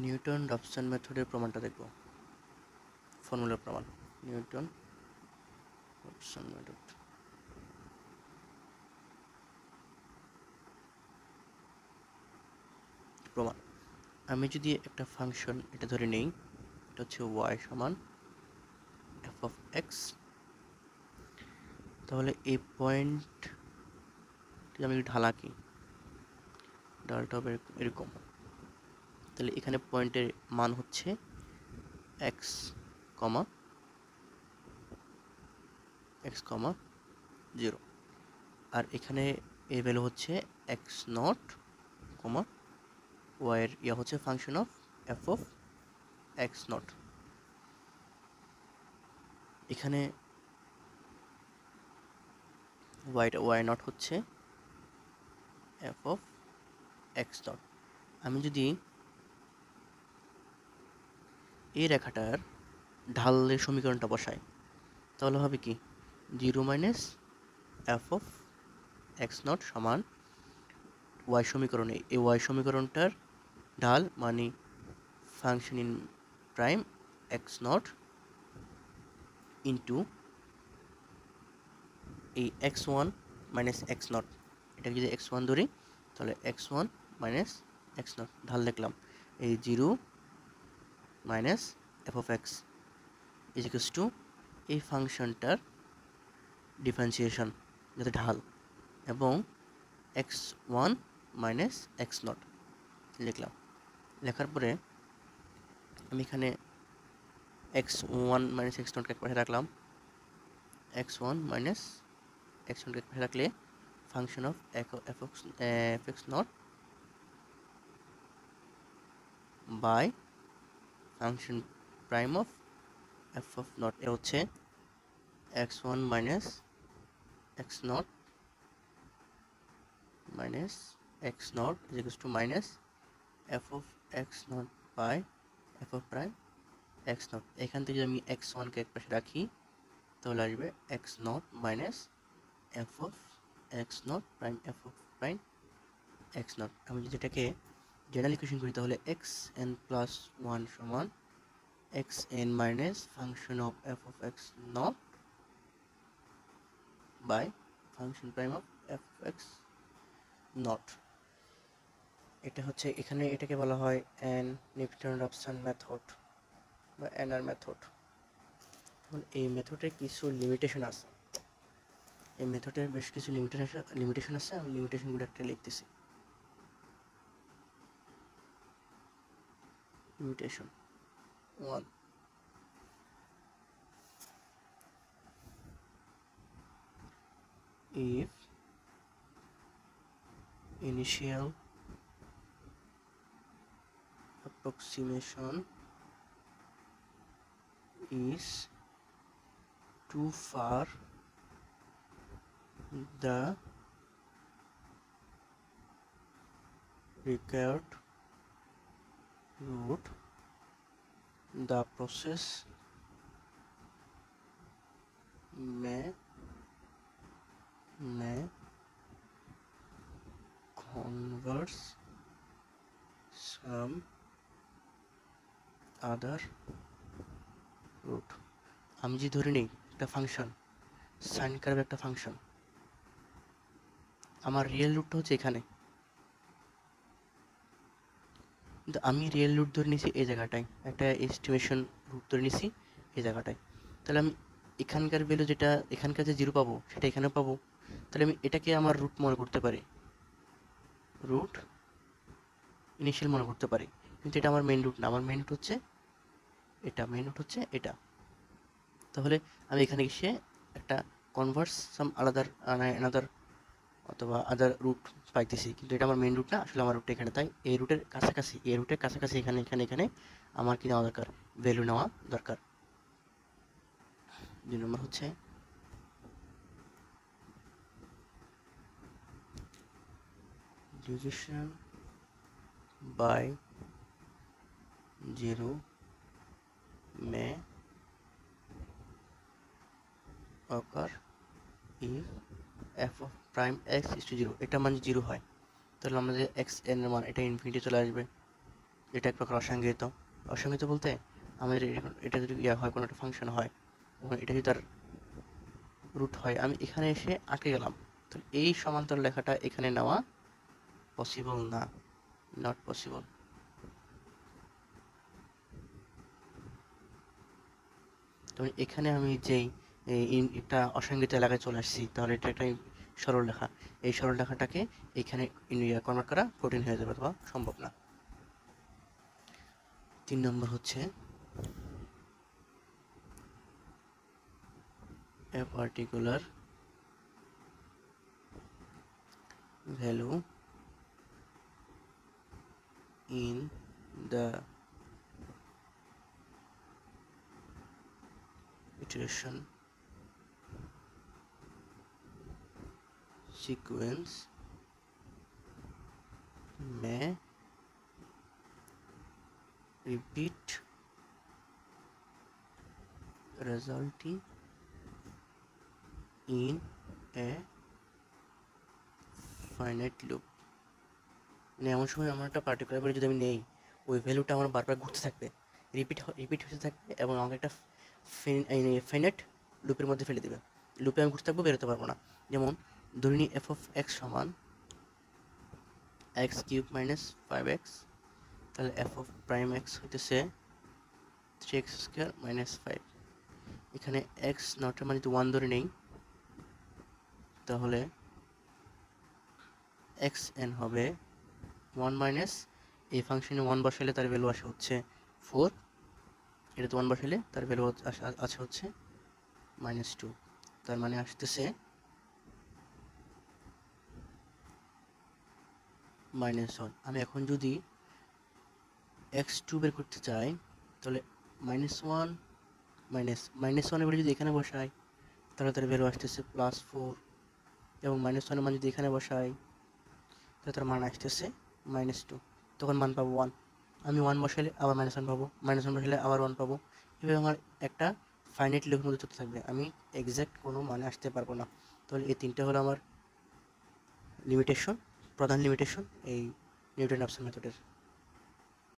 Newton ডপসন মেথডের প্রমাণটা দেখব। ফর্মুলার প্রমাণ, নিউটন ডপসন মেথড। প্রমাণ, আমি যদি একটা ফাংশন এটা ধরে নেই, এটা হচ্ছে y সমান এফ অফ এক্স, তাহলে এই পয়েন্ট আমি ঢাল আঁকি, ঢালটা হবে এরকম। তাহলে এখানে পয়েন্টের মান হচ্ছে এক্স কমা জিরো, আর এখানে এর ভ্যালু হচ্ছে এক্স নট কমা ওয়াই এর হচ্ছে function of F of x not. এখানে ওয়াই নট হচ্ছে এফ অফ এক্স নট। আমি যদি এই রেখাটার ঢালের সমীকরণটা বসাই, তাহলে হবে কি, zero minus F of x naught সমান ওয়াই সমীকরণে এই ওয়াই সমীকরণটার ঢাল মানে function in prime x naught into এই x one minus x naught. এটাকে যদি এক্স ওয়ান ধরি তাহলে x one minus x naught ঢাল দেখলাম এই zero minus F of x equals to এই ফাংশনটার ডিফারেন্সিয়েশন যাতে ঢাল, এবং x one minus x naught লিখলাম। লেখার পরে আমি এখানে এক্স ওয়ান মাইনাস এক্স নটকে এক পাশে রাখলাম, এক্স ওয়ান মাইনাস এক্স নটকে এক পাশে রাখলে function of f x naught by function prime of F of naught এ হচ্ছে x one minus x naught minus x naught is to minus F of x naught by f of prime x naught. এখান থেকে যদি আমি x ওয়ানকে এক পাশে রাখি তাহলে আসবে X naught minus F of x naught prime F of prime x naught. আমি যদি এটাকে জেনারেল ইকুয়েশন করি তাহলে এক্স এন প্লাস ওয়ান সমান X N minus function of F of x naught by function prime of F of x naught. এটা হচ্ছে, এখানে এটাকে বলা হয় এন নিউটন রবসন মেথড বা এনআর মেথড। এখন এই মেথডের কিছু লিমিটেশন আছে, এই মেথডের বেশ কিছু লিমিটেশন আছে, আমি লিমিটেশনগুলো একটা লিখতেছি। Limitation 1, if initial approximation is too far, the required route, the process may converge some other route। আমি যদি ধরে নিই একটা ফাংশন সাইন কার্ভ, একটা ফাংশন, আমার রিয়েল রুটটা হচ্ছে এখানে, কিন্তু আমি রিয়েল রুট ধরে নিছি এই জায়গাটায়, একটা এস্টিমেশন রুট ধরে নিছি এই জায়গাটায়। তাহলে আমি এখানকার ভ্যালু যেটা এখানকার যে জিরো পাবো সেটা এখানেও পাবো, তাহলে আমি এটাকে আমার রুট মনে করতে পারি, রুট ইনিশিয়াল মনে করতে পারি, কিন্তু এটা আমার মেন রুট না, আমার মেন রুট হচ্ছে এটা, মেন রুট হচ্ছে এটা। তাহলে আমি এখানে এসে একটা কনভার্স সাম আলাদার অথবা আদার রুট পাইতেছি, কিন্তু এটা আমার মেন রুট না, আসলে আমার রুটটা এখানে। তাই এই রুটের কাছাকাছি এখানে আমার কি নেওয়া দরকার, ভ্যালু নেওয়া দরকার। 2 নম্বর হচ্ছে division by 0 may occur if f of prime x is to 0, এটা মান 0 হয় তাহলে আমাদের x n এর মান এটা ইনফিনিটি চলে আসবে, এটা এক প্রকার অসংজ্ঞায়িত। অসংজ্ঞায়িত বলতে আমাদের এটা যদি হয়, কোনো একটা ফাংশন হয়, এটা যদি তার রুট হয়, আমি এখানে এসে আটকে গেলাম, তো এই সমান্তরাল লেখাটা এখানে নেওয়া পসিবল না, নট পসিবল। তো এখানে আমি যেই একটা অসংজ্ঞায়িত এলাকায় চলে আসছি, তাহলে এটা একটা সরল রেখা, এই সরল রেখাটাকে এখানে কনভার্ট করা কঠিন হয়ে যাবে অথবা সম্ভব না। 3 নম্বর হচ্ছে a particular value in the iteration sequence may repeat, resulting in a finite loop। মানে এমন সময় আমার একটা পার্টিকুলার ভ্যালু যদি আমি নেই, ওই ভ্যালুটা আমার বারবার ঘুরতে থাকবে, রিপিট হতে থাকবে, এবং আমাকে একটা ফাইনাইট লুপের মধ্যে ফেলে দেবে। লুপে আমি ঘুরতে থাকবো, বেরোতে পারবো না। যেমন ধরে নিই এফ অফ এক্স সমান এক্স কিউব মাইনাস 5x, তাহলে এফ অফ প্রাইম এক্স হইতেছে 3x স্কোয়ার মাইনাস 5। এখানে এক্স নটের মানে যদি 1 ধরে নেই, তাহলে এক্স এন হবে 1 মাইনাস, এই ফাংশনে 1 বসালে তার ভ্যালু আসে হচ্ছে 4, এটাতে 1 বসালে তার ভ্যালু আছে হচ্ছে -2, তার মানে আসতেছে -1। আমি এখন যদি x2 বের করতে চাই, তাহলে -1 -1 এর ভ্যালু যদি এখানে বসাই, তাহলে তার ভ্যালু আসতেছে +4, এবং -1 এর মান যদি এখানে বসাই, তাহলে তার মান আসতেছে -2, তখন মান পাবো 1। আমি 1 বসালে আবার -1 পাবো, -1 বসালে আবার 1 পাবো। এভাবে আমার একটা ফাইনাইট লুপের মধ্যে চলতে থাকবে, আমি এক্স্যাক্ট কোনো মানে আসতে পারবো না। তাহলে এই 3টা হলো আমার লিমিটেশন, প্রধান লিমিটেশন এই নিউটন রাপসন মেথডের।